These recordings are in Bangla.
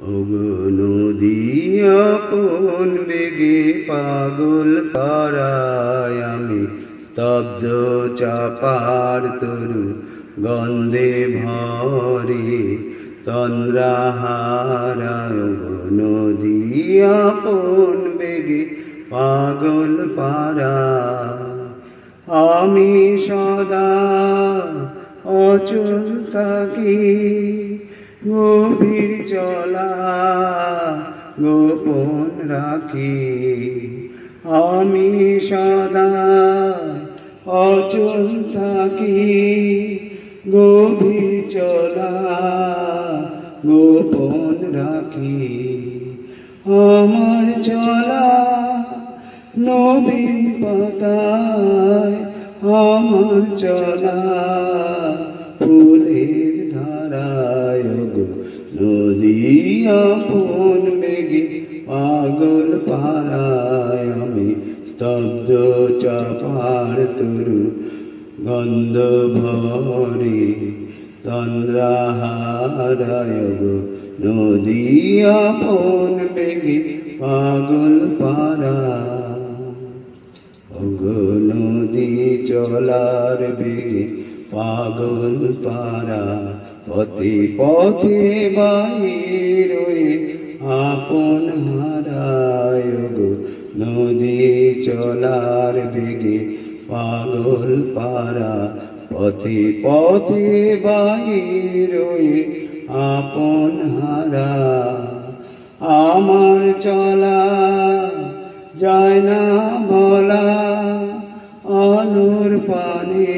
ওগো নদী আপন বেগে পাগল পাড়ায় আমি স্তব্ধ চাপার তরু গন্ধে ভরে তন্দ্রাহারায়। ওগো নদী আপন বেগে পাগল পাড়ায় আমি সদা অচল থাকি, গভীর চলা গোপন রাখি। আমি সদা অচল থাকি, গভীর চলা গোপন রাখি। আমার চলা নবীন পাতায়, আমার চলা ফুলের ধারায়। ওগো নদী আপন বেগে পাগল পাড়ায় আমি স্তব্ধ চাপার তরু গন্ধ ভরে তন্দ্রাহারায়। ওগো নদী আপন বেগে পাগল পাড়ায়। ওগো নদী চলার বেগে পাগল পারা, পথে পথে বাহির হয়ে আপন হারায়। ওগো নদী চলার বেগে পাগল পারা, পথে পথে বাহির হয়ে আপন হারা। আমার চলা যায় না বলা, আলোর পানে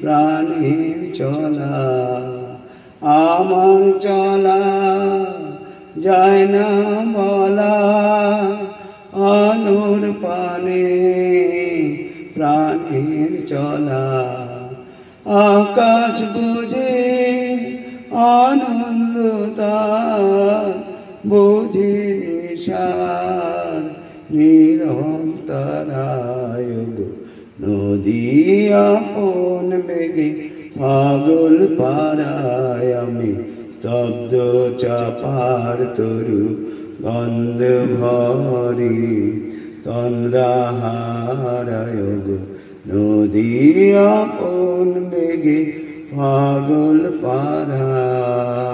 প্রাণের চলা। আমার চলা যায় না বলা, আলোর পানে প্রাণের চলা। আকাশ বুঝে আনন্দ তার, বুঝি নিশার নিরন্তরায়। ওগো নদী আপন বেগে পাগল পাড়ায় আমি স্তব্ধ চাপার তরু গন্ধ ভরি তন্দ্রাহারায়। ওগো নদী আপন বেগে পাগল পাড়ায়।